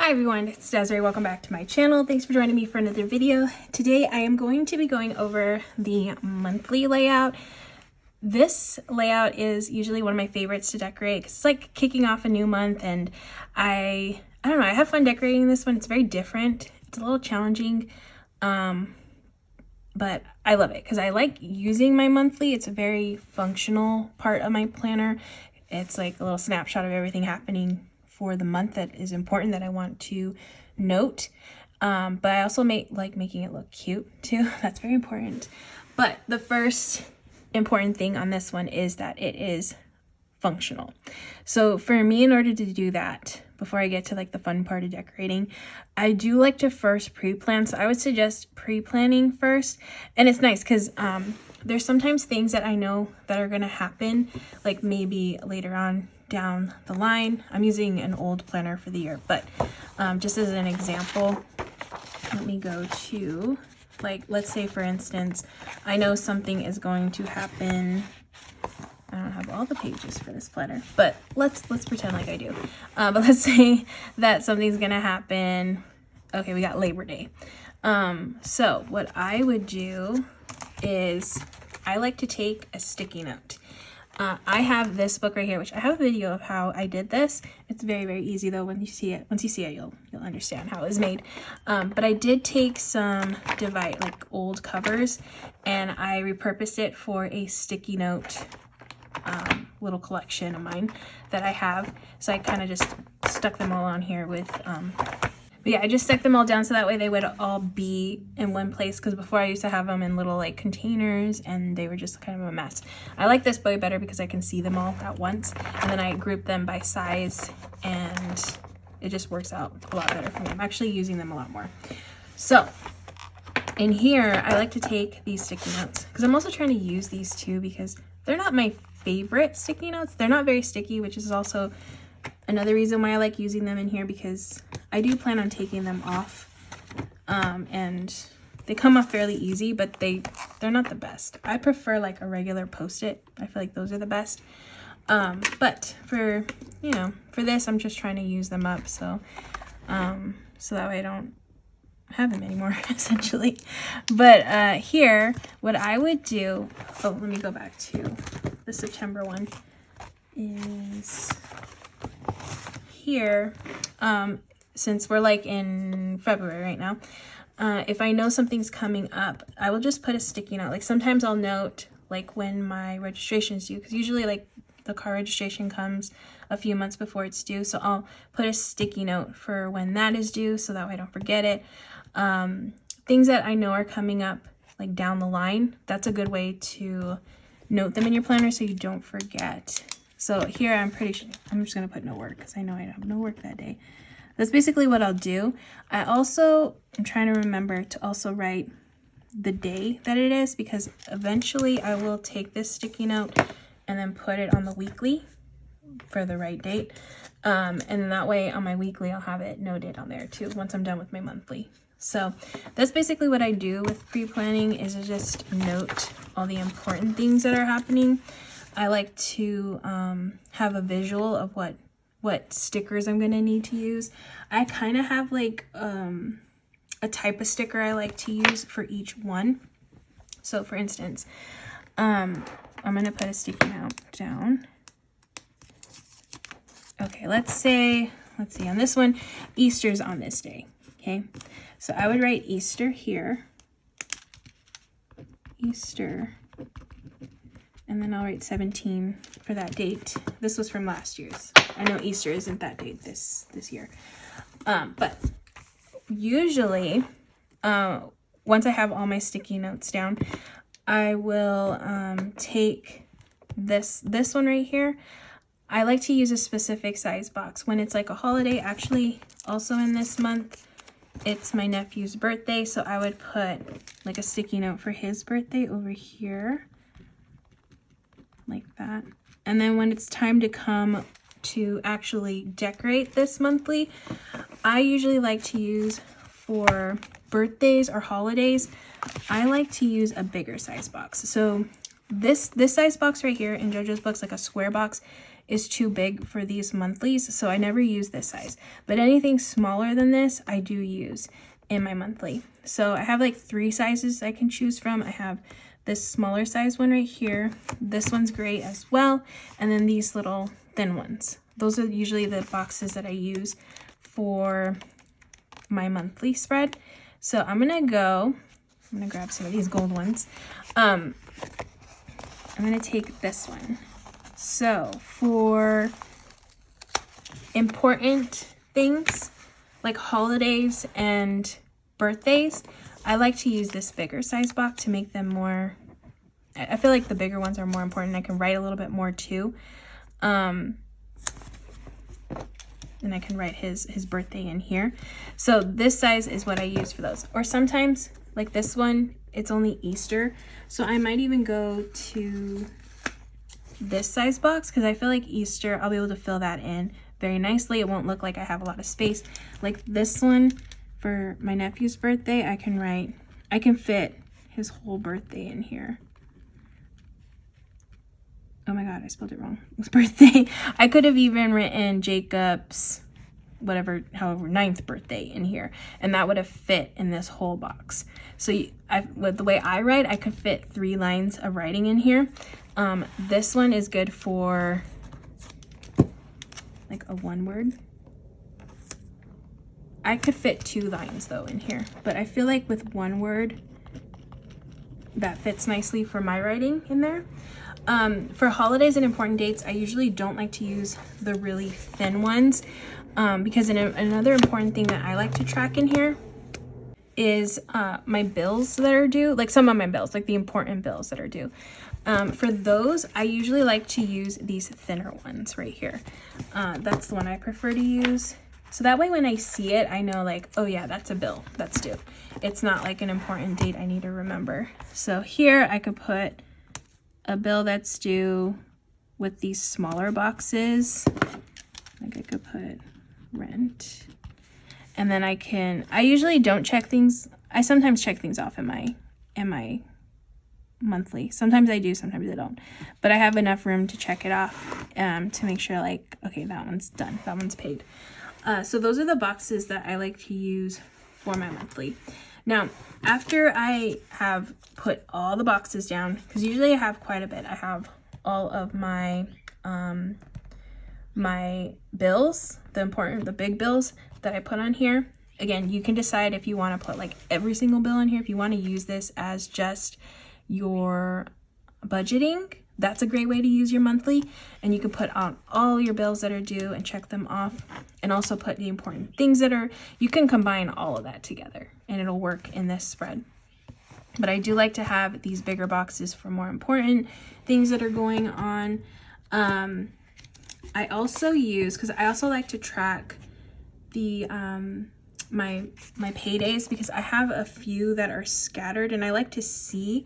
Hi everyone, it's Desiree. Welcome back to my channel. Thanks for joining me for another video. Today I am going to be going over the monthly layout. This layout is usually one of my favorites to decorate because it's like kicking off a new month, and I don't know, I have fun decorating this one. It's very different. It's a little challenging, but I love it because I like using my monthly. It's a very functional part of my planner. It's like a little snapshot of everything happening for the month that is important that I want to note. But I also like making it look cute too. That's very important. But the first important thing on this one is that it is functional. So for me, in order to do that, before I get to like the fun part of decorating, I do like to first pre-plan. So I would suggest pre-planning first. And it's nice because there's sometimes things that I know that are going to happen, like maybe later on down the line. I'm using an old planner for the year, but just as an example, let me go to, like, let's say for instance, I know something is going to happen. I don't have all the pages for this planner, but let's pretend like I do. But let's say that something's gonna happen. Okay, we got Labor Day. So what I would do is I like to take a sticky note. I have this book right here, which I have a video of how I did this. It's very, very easy though. Once you see it, you'll understand how it was made. But I did take some old covers, and I repurposed it for a sticky note little collection of mine that I have. So I kind of just stuck them all on here with but yeah, I just stuck them all down so that way they would all be in one place, because before I used to have them in little like containers and they were just kind of a mess. I like this way better because I can see them all at once, and then I group them by size and it just works out a lot better for me. I'm actually using them a lot more. So in here, I like to take these sticky notes because I'm also trying to use these too because they're not my favorite sticky notes. They're not very sticky, which is also another reason why I like using them in here, because I do plan on taking them off, and they come off fairly easy, but they're not the best. I prefer like a regular Post-it. I feel like those are the best. But for this, I'm just trying to use them up so that way I don't have them anymore essentially. But here, what I would do, let me go back to the September one, is here, since we're like in February right now, if I know something's coming up, I will just put a sticky note. Like sometimes I'll note like when my registration is due, because usually like the car registration comes a few months before it's due, so I'll put a sticky note for when that is due so that way I don't forget it. Things that I know are coming up like down the line, that's a good way to note them in your planner so you don't forget. So here I'm just gonna put no work because I know I have no work that day. That's basically what I'll do. I'm trying to remember to also write the day that it is, because eventually I will take this sticky note and then put it on the weekly for the right date. And then that way on my weekly, I'll have it noted on there too once I'm done with my monthly. So that's basically what I do with pre-planning, is to just note all the important things that are happening. I like to have a visual of what stickers I'm going to need to use. I kind of have like a type of sticker I like to use for each one. So for instance, I'm going to put a sticky note down. Okay, let's see, on this one, Easter's on this day. Okay, so I would write Easter here. Easter. And then I'll write 17 for that date. This was from last year's. I know Easter isn't that date this year. But usually, once I have all my sticky notes down, I will take this one right here. I like to use a specific size box when it's like a holiday. Actually, also in this month, it's my nephew's birthday, so I would put like a sticky note for his birthday over here. Like that. And then when it's time to come to actually decorate this monthly, I usually like to use, for birthdays or holidays, I like to use a bigger size box. So this size box right here in Jojo's book's like a square box. is too big for these monthlies, so I never use this size. But anything smaller than this, I do use in my monthly. So I have like 3 sizes I can choose from. I have this smaller size one right here. This one's great as well. And then these little thin ones. Those are usually the boxes that I use for my monthly spread. So I'm gonna grab some of these gold ones. I'm gonna take this one. So for important things like holidays and birthdays, I like to use this bigger size box to make them more, I feel like the bigger ones are more important. I can write a little bit more too. And I can write his birthday in here. So this size is what I use for those. Or sometimes, like this one, it's only Easter. So I might even go to this size box because I feel like Easter, I'll be able to fill that in very nicely. It won't look like I have a lot of space. Like this one for my nephew's birthday, I can fit his whole birthday in here. Oh my God, I spelled it wrong. His birthday. I could have even written Jacob's however 9th birthday in here, and that would have fit in this whole box. So with the way I write, I could fit 3 lines of writing in here. This one is good for like a 1 word. I could fit 2 lines though in here, but I feel like with 1 word, that fits nicely for my writing in there. For holidays and important dates, I usually don't like to use the really thin ones because another important thing that I like to track in here is my bills that are due, like some of my bills, like the important bills that are due. For those, I usually like to use these thinner ones right here. That's the one I prefer to use. So that way when I see it, I know like, oh yeah, that's a bill that's due. It's not like an important date I need to remember. So here I could put a bill that's due with these smaller boxes. Like I could put rent. And then I usually don't check things. I sometimes check things off in my monthly. Sometimes I do, sometimes I don't. But I have enough room to check it off to make sure like, okay, that one's done. That one's paid. So those are the boxes that I like to use for my monthly. Now, after I have put all the boxes down, because usually I have quite a bit. I have all of my my bills, the big bills that I put on here. Again, you can decide if you want to put like every single bill in here. If you want to use this as just your budgeting, that's a great way to use your monthly. And you can put on all your bills that are due and check them off, and also put the important things that are, you can combine all of that together and it'll work in this spread. But I do like to have these bigger boxes for more important things that are going on. I also use, because I also like to track the my paydays, because I have a few that are scattered, and I like to see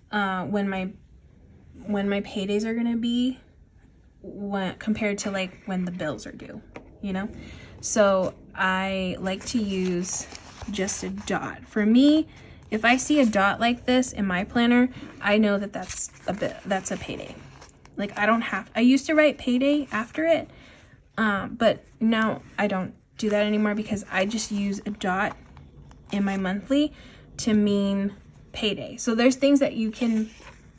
when my paydays are gonna be compared to like when the bills are due, you know? So I like to use just a dot. For me, if I see a dot like this in my planner, I know that that's a payday. Like I used to write payday after it, but now I don't do that anymore, because I just use a dot in my monthly to mean payday. So there's things that you can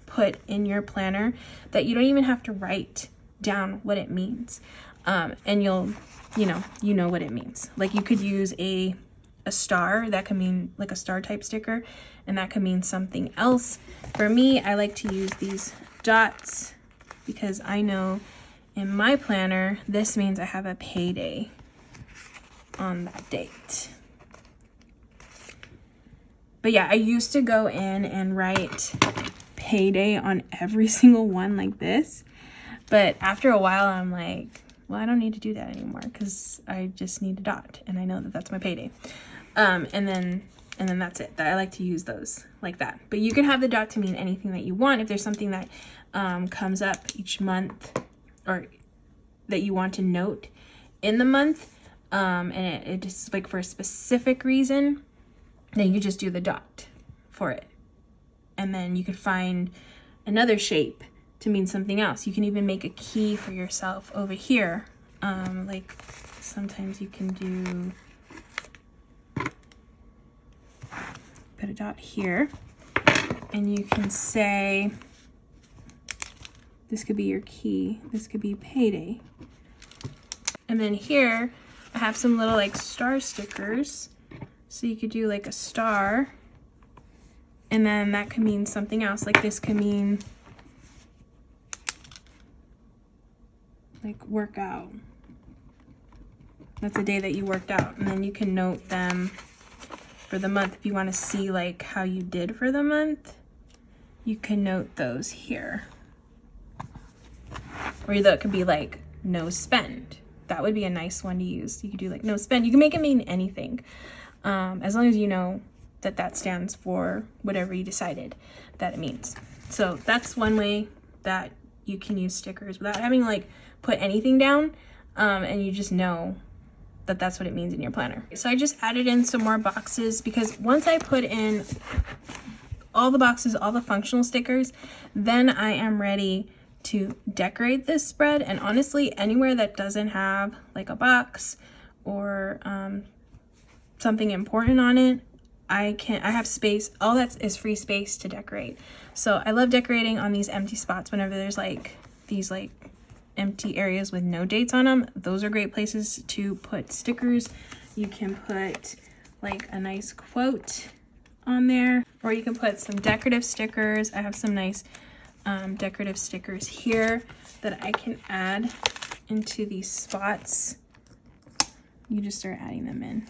put in your planner that you don't even have to write down what it means, and you know what it means. Like you could use a star, that could mean like a star type sticker, and that could mean something else. For me, I like to use these dots because I know in my planner this means I have a payday on that date. But yeah, I used to go in and write payday on every single one like this, but after a while I'm like, well, I don't need to do that anymore, because I just need a dot and I know that that's my payday. And then that's it. I like to use those like that. But you can have the dot to mean anything that you want. If there's something that comes up each month, or that you want to note in the month, and it just like for a specific reason, then you just do the dot for it. And then you could find another shape to mean something else. You can even make a key for yourself over here. Like sometimes you can do, put a dot here, and you can say, this could be your key, this could be payday. And then here, I have some little like star stickers. So you could do like a star, and then that could mean something else. Like this could mean like workout. That's the day that you worked out. And then you can note them for the month. If you want to see like how you did for the month, you can note those here. Or that could be like no spend. That would be a nice one to use. You could do like no spend. You can make it mean anything. As long as you know that that stands for whatever you decided that it means. So that's one way that you can use stickers without having to like put anything down, and you just know that that's what it means in your planner. So I just added in some more boxes because once I put in all the boxes, all the functional stickers, then I am ready to decorate this spread. And honestly, anywhere that doesn't have like a box or something important on it, I have space. All that is free space to decorate. So I love decorating on these empty spots whenever there's like these like empty areas with no dates on them. Those are great places to put stickers. You can put like a nice quote on there, or you can put some decorative stickers. I have some nice decorative stickers here that I can add into these spots. You just start adding them in.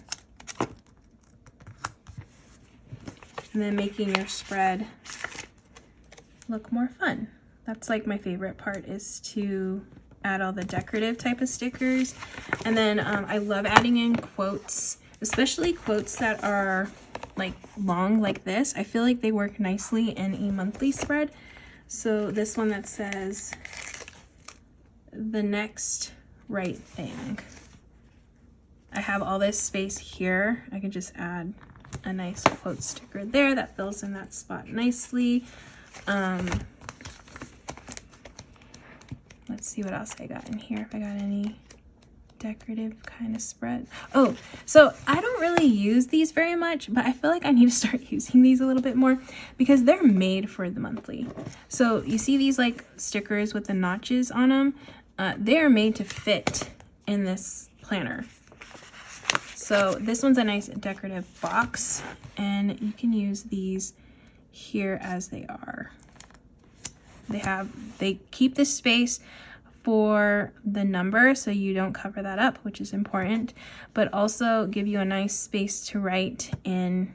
And then making your spread look more fun. That's like my favorite part, is to add all the decorative type of stickers. And then I love adding in quotes, especially quotes that are like long like this. I feel like they work nicely in a monthly spread. So this one that says, the next right thing. I have all this space here. I can just add a nice quote sticker there that fills in that spot nicely. Let's see what else I got in here, if I got any decorative kind of spread. Oh, so I don't really use these very much, but I feel like I need to start using these a little bit more because they're made for the monthly. So you see these like stickers with the notches on them? They are made to fit in this planner. So this one's a nice decorative box, and you can use these here as they are. They keep the space for the number so you don't cover that up, which is important, but also give you a nice space to write in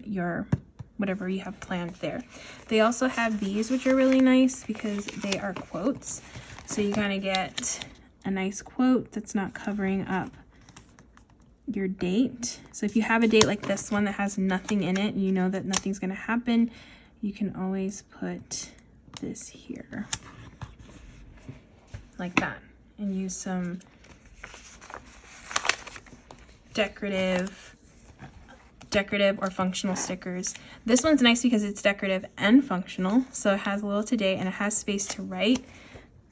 your whatever you have planned there. They also have these, which are really nice because they are quotes. So you kind of get a nice quote that's not covering up your date. So if you have a date like this one that has nothing in it, you know that nothing's going to happen, you can always put this here like that and use some decorative or functional stickers. This one's nice because it's decorative and functional, so it has a little today and it has space to write.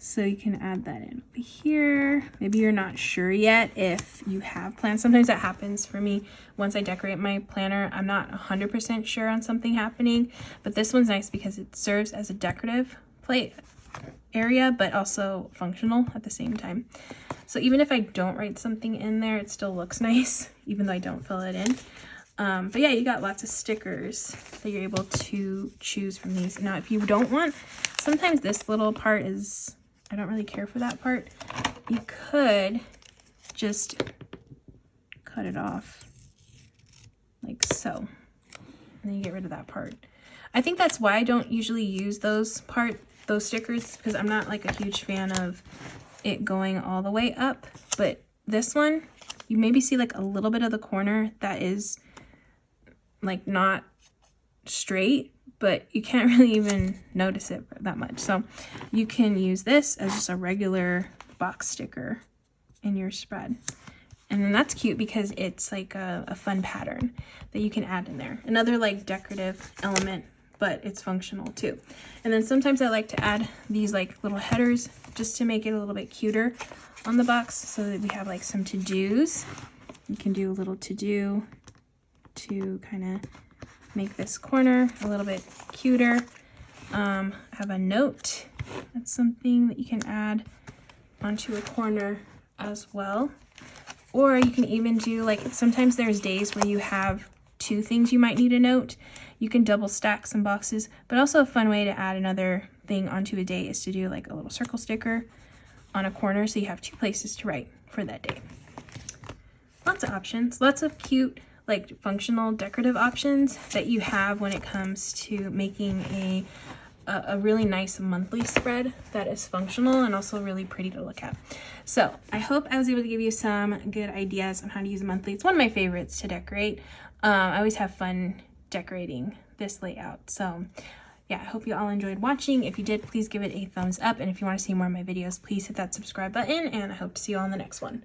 So you can add that in over here. Maybe you're not sure yet if you have plans. Sometimes that happens for me. Once I decorate my planner, I'm not 100% sure on something happening, but this one's nice because it serves as a decorative plate area, but also functional at the same time. So even if I don't write something in there, it still looks nice, even though I don't fill it in. But yeah, you got lots of stickers that you're able to choose from these. Now, if you don't want, sometimes this little part is, I don't really care for that part. You could just cut it off like so, and then you get rid of that part. I think that's why I don't usually use those stickers, because I'm not like a huge fan of it going all the way up. But this one, you maybe see like a little bit of the corner that is like not straight, but you can't really even notice it that much. So you can use this as just a regular box sticker in your spread. And then that's cute because it's like a fun pattern that you can add in there. Another like decorative element but it's functional too. And then sometimes I like to add these like little headers just to make it a little bit cuter on the box, so that we have like some to-dos. You can do a little to-do to kind of make this corner a little bit cuter. Have a note. That's something that you can add onto a corner as well. Or you can even do, like, sometimes there's days where you have two things you might need a note. You can double stack some boxes, but also a fun way to add another thing onto a day is to do like a little circle sticker on a corner, so you have two places to write for that day. Lots of options, lots of cute, like, functional decorative options that you have when it comes to making a really nice monthly spread that is functional and also really pretty to look at. So I hope I was able to give you some good ideas on how to use a monthly. It's one of my favorites to decorate. I always have fun decorating this layout. So yeah, I hope you all enjoyed watching. If you did, please give it a thumbs up. And if you want to see more of my videos, please hit that subscribe button, and I hope to see you all in the next one.